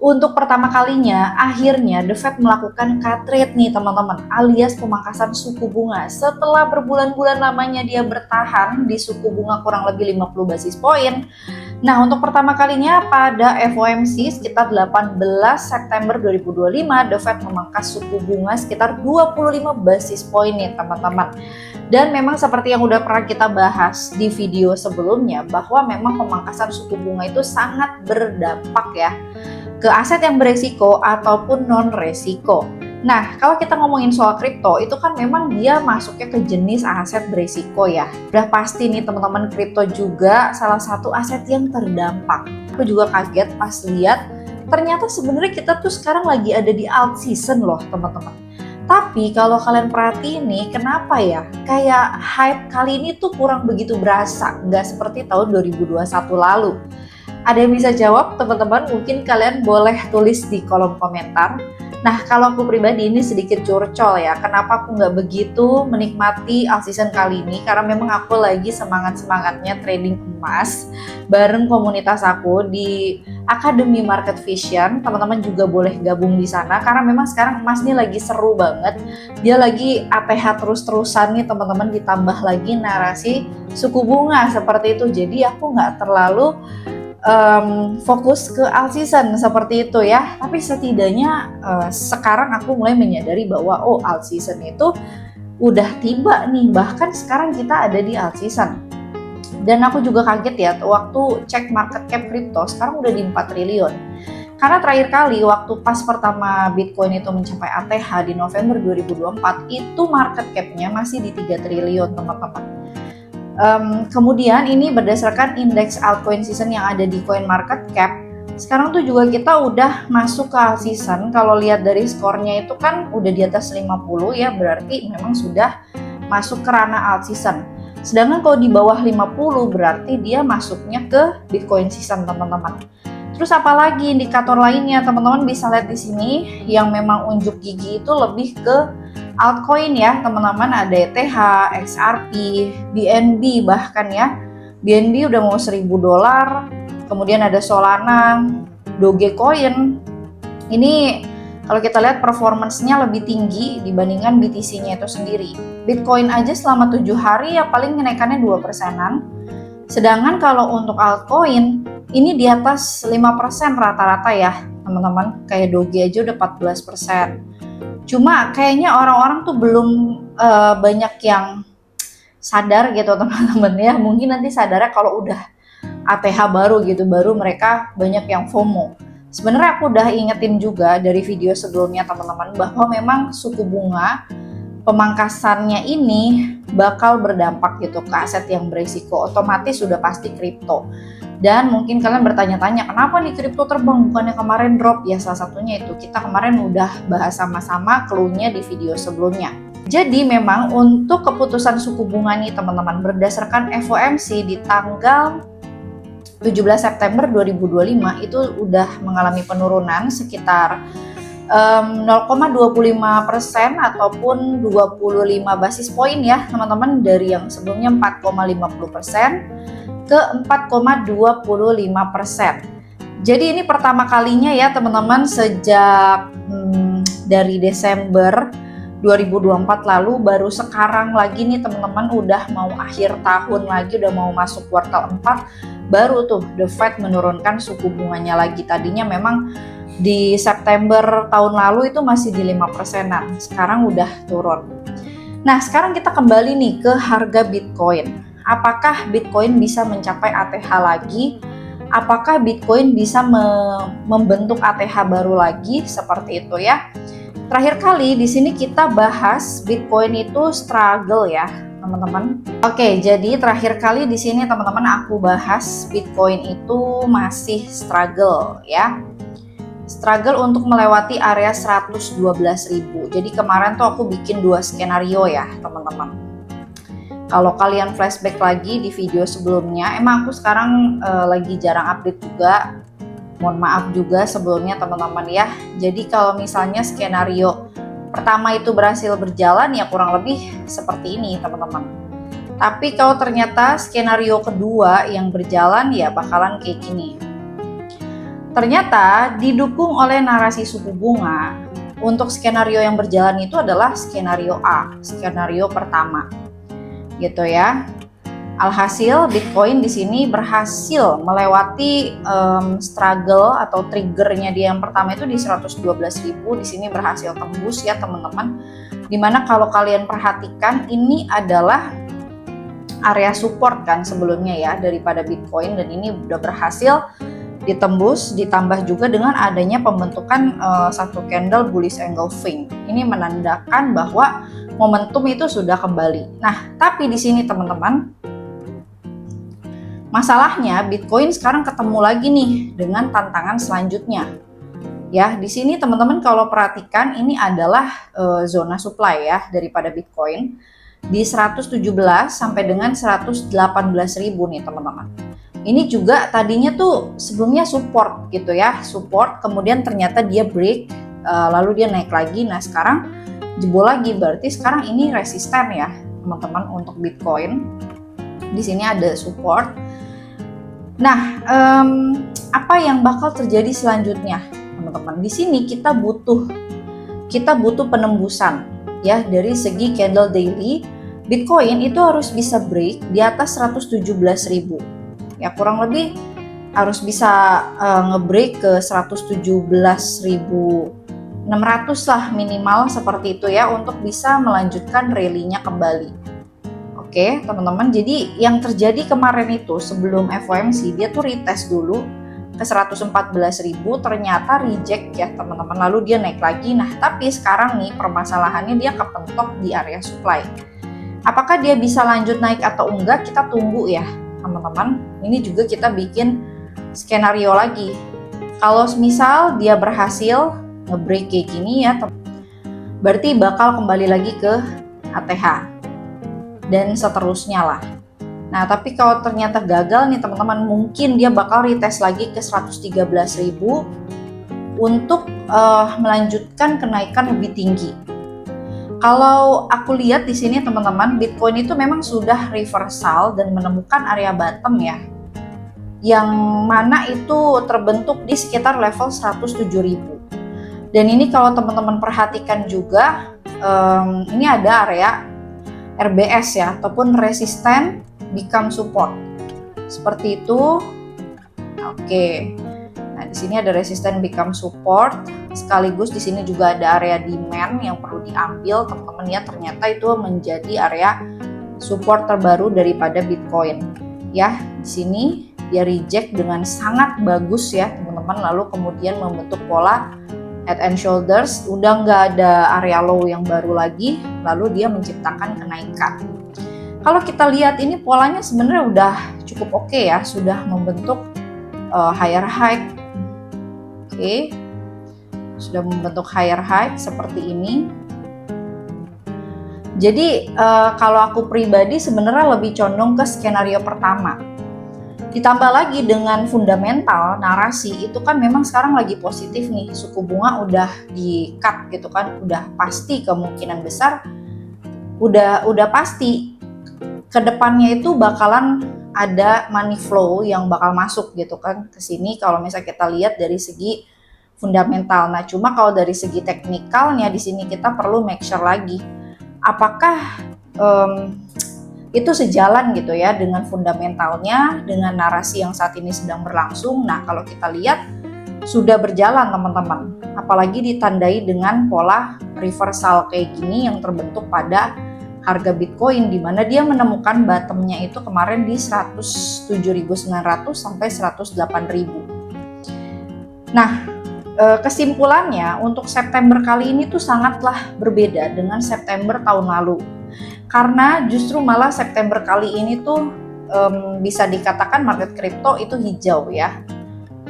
Untuk pertama kalinya, akhirnya The Fed melakukan cut rate nih teman-teman, alias pemangkasan suku bunga. Setelah berbulan-bulan lamanya dia bertahan di suku bunga kurang lebih 50 basis poin. Nah, untuk pertama kalinya pada FOMC sekitar 18 September 2025, The Fed memangkas suku bunga sekitar 25 basis poin nih teman-teman. Dan memang seperti yang udah pernah kita bahas di video sebelumnya, bahwa memang pemangkasan suku bunga itu sangat berdampak ya ke aset yang beresiko ataupun non resiko. Nah, kalau kita ngomongin soal kripto, itu kan memang dia masuknya ke jenis aset beresiko ya. Udah pasti nih teman-teman, kripto juga salah satu aset yang terdampak. Aku juga kaget pas lihat, ternyata sebenarnya kita tuh sekarang lagi ada di alt season loh teman-teman. Tapi kalau kalian perhatiin nih, kenapa ya? Kayak hype kali ini tuh kurang begitu berasa, nggak seperti tahun 2021 lalu. Ada yang bisa jawab teman-teman? Mungkin kalian boleh tulis di kolom komentar. Nah, kalau aku pribadi ini sedikit curcol ya, kenapa aku nggak begitu menikmati alt season kali ini, karena memang aku lagi semangat-semangatnya trading emas bareng komunitas aku di Academy Market Vision. Teman-teman juga boleh gabung di sana, karena memang sekarang emas nih lagi seru banget. Dia lagi ATH terus-terusan nih teman-teman, ditambah lagi narasi suku bunga seperti itu. Jadi aku nggak terlalu fokus ke alt season seperti itu ya. Tapi setidaknya sekarang aku mulai menyadari bahwa alt season itu udah tiba nih, bahkan sekarang kita ada di alt season. Dan aku juga kaget ya waktu cek market cap kripto sekarang udah di 4 triliun. Karena terakhir kali waktu pas pertama Bitcoin itu mencapai ATH di November 2024, itu market cap-nya masih di 3 triliun teman-teman. Kemudian ini berdasarkan indeks altcoin season yang ada di CoinMarketCap. Sekarang tuh juga kita udah masuk ke alt season. Kalau lihat dari skornya itu kan udah di atas 50 ya, berarti memang sudah masuk ke ranah alt season. Sedangkan kalau di bawah 50 berarti dia masuknya ke Bitcoin season teman-teman. Terus apalagi indikator lainnya teman-teman bisa lihat di sini yang memang unjuk gigi itu lebih ke altcoin ya teman-teman, ada ETH, XRP, BNB bahkan ya. BNB udah mau $1.000, kemudian ada Solana, Dogecoin. Ini kalau kita lihat performance-nya lebih tinggi dibandingkan BTC-nya itu sendiri. Bitcoin aja selama 7 hari ya paling kenaikannya 2%-an. Sedangkan kalau untuk altcoin ini di atas 5% rata-rata ya teman-teman. Kayak Doge aja udah 14%. Cuma kayaknya orang-orang tuh belum banyak yang sadar gitu teman-teman ya. Mungkin nanti sadarnya kalau udah ATH baru gitu, baru mereka banyak yang FOMO. Sebenarnya aku udah ingetin juga dari video sebelumnya teman-teman, bahwa memang suku bunga pemangkasannya ini bakal berdampak gitu ke aset yang berisiko. Otomatis sudah pasti kripto. Dan mungkin kalian bertanya-tanya, kenapa nih kripto terbang, bukannya kemarin drop? Ya salah satunya itu, kita kemarin udah bahas sama-sama clue-nya di video sebelumnya. Jadi memang untuk keputusan suku bunga nih teman-teman, berdasarkan FOMC di tanggal 17 September 2025 itu udah mengalami penurunan sekitar 0,25% ataupun 25 basis poin ya teman-teman, dari yang sebelumnya 4,50% ke 4,25%. Jadi ini pertama kalinya ya teman-teman sejak dari Desember 2024 lalu, baru sekarang lagi nih teman-teman udah mau akhir tahun lagi, udah mau masuk kuartal 4, baru tuh The Fed menurunkan suku bunganya lagi. Tadinya memang di September tahun lalu itu masih di 5%-an, sekarang udah turun. Nah sekarang kita kembali nih ke harga Bitcoin. Apakah Bitcoin bisa mencapai ATH lagi? Apakah Bitcoin bisa membentuk ATH baru lagi seperti itu ya? Terakhir kali di sini kita bahas Bitcoin itu struggle ya, teman-teman. Oke, jadi terakhir kali di sini teman-teman aku bahas Bitcoin itu masih struggle ya. Struggle untuk melewati area 112.000. Jadi kemarin tuh aku bikin 2 skenario ya, teman-teman. Kalau kalian flashback lagi di video sebelumnya, emang aku sekarang lagi jarang update juga. Mohon maaf juga sebelumnya teman-teman ya. Jadi kalau misalnya skenario pertama itu berhasil berjalan ya kurang lebih seperti ini teman-teman. Tapi kalau ternyata skenario kedua yang berjalan ya bakalan kayak gini. Ternyata didukung oleh narasi suku bunga. Untuk skenario yang berjalan itu adalah skenario A, skenario pertama, gitu ya. Alhasil Bitcoin di sini berhasil melewati struggle atau triggernya dia yang pertama itu di 112.000. Di sini berhasil tembus ya teman-teman. Dimana kalau kalian perhatikan ini adalah area support kan sebelumnya ya daripada Bitcoin, dan ini udah berhasil ditembus, ditambah juga dengan adanya pembentukan satu candle bullish engulfing. Ini menandakan bahwa momentum itu sudah kembali. Nah, tapi di sini teman-teman, masalahnya Bitcoin sekarang ketemu lagi nih dengan tantangan selanjutnya. Ya, di sini teman-teman kalau perhatikan ini adalah zona supply ya daripada Bitcoin di 117 sampai dengan 118.000 nih teman-teman. Ini juga tadinya tuh sebelumnya support gitu ya, support, kemudian ternyata dia break, lalu dia naik lagi. Nah sekarang jebol lagi, berarti sekarang ini resisten ya teman-teman untuk Bitcoin. Di sini ada support. Nah apa yang bakal terjadi selanjutnya teman-teman? Di sini kita butuh penembusan ya dari segi candle daily. Bitcoin itu harus bisa break di atas 117.000. Ya kurang lebih harus bisa ngebreak ke 117.600 lah minimal seperti itu ya untuk bisa melanjutkan rally-nya kembali. Oke teman-teman, jadi yang terjadi kemarin itu sebelum FOMC dia tuh retest dulu ke 114.000, ternyata reject ya teman-teman, lalu dia naik lagi. Nah tapi sekarang nih permasalahannya dia kepentok di area supply. Apakah dia bisa lanjut naik atau enggak, kita tunggu ya teman-teman. Ini juga kita bikin skenario lagi. Kalau misal dia berhasil ngebreak kayak gini ya, berarti bakal kembali lagi ke ATH dan seterusnya lah. Nah tapi kalau ternyata gagal nih teman-teman, mungkin dia bakal retest lagi ke 113.000 untuk melanjutkan kenaikan lebih tinggi. Kalau aku lihat di sini teman-teman, Bitcoin itu memang sudah reversal dan menemukan area bottom ya, yang mana itu terbentuk di sekitar level 107.000. Dan ini kalau teman-teman perhatikan juga, ini ada area RBS ya, ataupun resisten become support, seperti itu. Oke. Nah, di sini ada resisten become support, sekaligus di sini juga ada area demand yang perlu diambil teman-teman ya. Ternyata itu menjadi area support terbaru daripada Bitcoin. Ya, di sini dia reject dengan sangat bagus ya teman-teman, lalu kemudian membentuk pola head and shoulders, udah nggak ada area low yang baru lagi, lalu dia menciptakan kenaikan. Kalau kita lihat ini polanya sebenarnya udah cukup oke ya, sudah membentuk higher high. Oke, sudah membentuk higher high seperti ini. Jadi kalau aku pribadi sebenarnya lebih condong ke skenario pertama. Ditambah lagi dengan fundamental narasi itu kan memang sekarang lagi positif nih, suku bunga udah di cut gitu kan, udah pasti kemungkinan besar, udah pasti kedepannya itu bakalan ada money flow yang bakal masuk gitu kan ke sini kalau misalnya kita lihat dari segi fundamental. Nah, cuma kalau dari segi teknikalnya di sini kita perlu make sure lagi apakah itu sejalan gitu ya dengan fundamentalnya, dengan narasi yang saat ini sedang berlangsung. Nah, kalau kita lihat sudah berjalan teman-teman, apalagi ditandai dengan pola reversal kayak gini yang terbentuk pada harga Bitcoin, di mana dia menemukan bottomnya itu kemarin di 107.900 sampai 108.000. Nah, kesimpulannya untuk September kali ini tuh sangatlah berbeda dengan September tahun lalu. Karena justru malah September kali ini tuh bisa dikatakan market kripto itu hijau ya.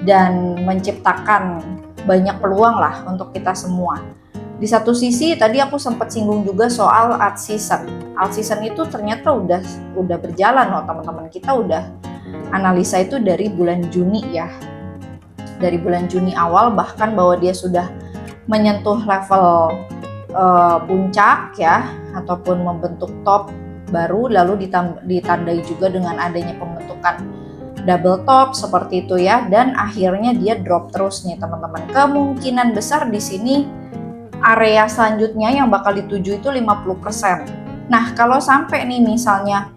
Dan menciptakan banyak peluang lah untuk kita semua. Di satu sisi tadi aku sempat singgung juga soal alt season. Alt season itu ternyata udah berjalan loh teman-teman. Kita udah analisa itu dari bulan Juni ya. Dari bulan Juni awal bahkan bahwa dia sudah menyentuh level puncak ya, ataupun membentuk top baru, lalu ditandai juga dengan adanya pembentukan double top seperti itu ya, dan akhirnya dia drop terus nih teman-teman. Kemungkinan besar di sini area selanjutnya yang bakal dituju itu 50%. Nah, kalau sampai nih misalnya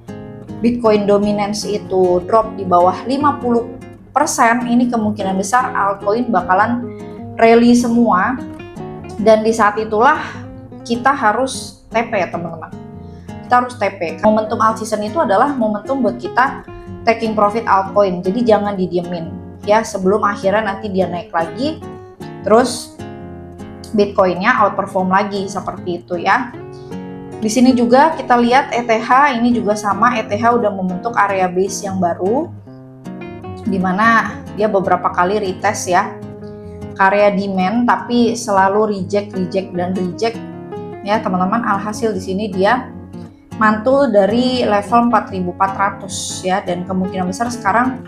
Bitcoin dominance itu drop di bawah 50%, ini kemungkinan besar altcoin bakalan rally semua, dan di saat itulah kita harus TP ya teman-teman. Kita harus TP. Momentum alt season itu adalah momentum buat kita taking profit altcoin, jadi jangan didiemin ya, sebelum akhirnya nanti dia naik lagi terus Bitcoinnya outperform lagi seperti itu ya. Di sini juga kita lihat ETH ini juga sama, ETH udah membentuk area base yang baru, dimana dia beberapa kali retest ya, area demand tapi selalu reject ya teman-teman. Alhasil di sini dia mantul dari level 4.400 ya, dan kemungkinan besar sekarang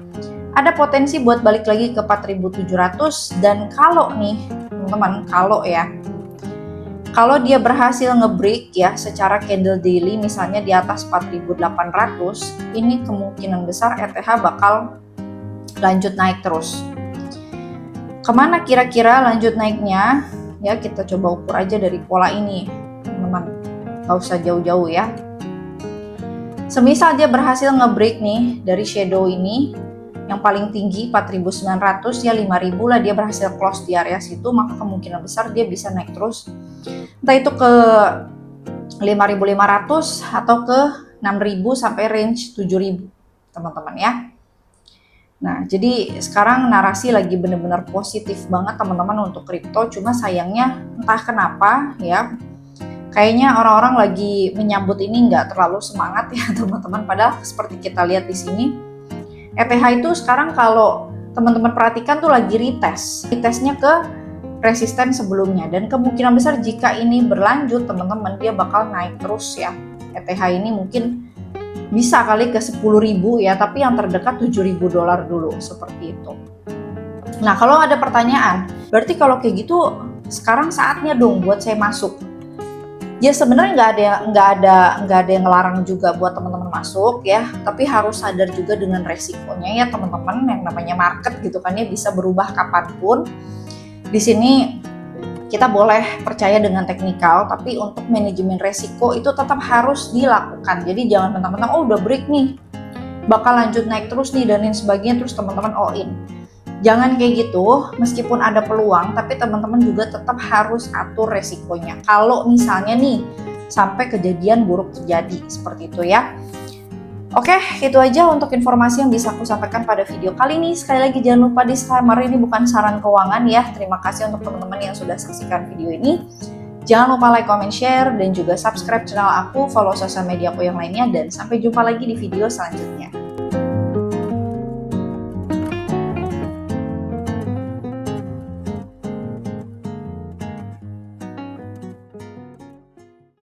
ada potensi buat balik lagi ke 4.700. Dan kalau nih teman-teman, kalau dia berhasil ngebreak ya secara candle daily misalnya di atas 4.800, ini kemungkinan besar ETH bakal lanjut naik terus. Kemana kira-kira lanjut naiknya ya, kita coba ukur aja dari pola ini teman-teman, gak usah jauh-jauh ya. Semisal dia berhasil ngebreak nih dari shadow ini yang paling tinggi 4.900 ya, 5.000 lah, dia berhasil close di area situ, maka kemungkinan besar dia bisa naik terus entah itu ke 5.500 atau ke 6.000 sampai range 7.000 teman-teman ya. Nah, jadi sekarang narasi lagi bener-bener positif banget teman-teman untuk kripto, cuma sayangnya entah kenapa ya, kayaknya orang-orang lagi menyambut ini nggak terlalu semangat ya teman-teman. Padahal seperti kita lihat di sini, ETH itu sekarang kalau teman-teman perhatikan tuh lagi retestnya ke resisten sebelumnya, dan kemungkinan besar jika ini berlanjut teman-teman, dia bakal naik terus ya. ETH ini mungkin bisa kali ke 10.000 ya, tapi yang terdekat $7.000 dulu seperti itu. Nah, kalau ada pertanyaan, berarti kalau kayak gitu sekarang saatnya dong buat saya masuk. Ya sebenarnya nggak ada yang ngelarang juga buat teman-teman masuk ya, tapi harus sadar juga dengan resikonya ya teman-teman. Yang namanya market gitu kan ya, bisa berubah kapanpun. Di sini kita boleh percaya dengan teknikal, tapi untuk manajemen resiko itu tetap harus dilakukan. Jadi jangan mentang-mentang oh udah break nih, bakal lanjut naik terus nih dan lain sebagainya, terus teman-teman all in. Jangan kayak gitu, meskipun ada peluang, tapi teman-teman juga tetap harus atur resikonya. Kalau misalnya nih, sampai kejadian buruk terjadi, seperti itu ya. Oke, itu aja untuk informasi yang bisa aku sampaikan pada video kali ini. Sekali lagi jangan lupa disclaimer, ini bukan saran keuangan ya. Terima kasih untuk teman-teman yang sudah saksikan video ini. Jangan lupa like, comment, share, dan juga subscribe channel aku, follow sosial media aku yang lainnya, dan sampai jumpa lagi di video selanjutnya.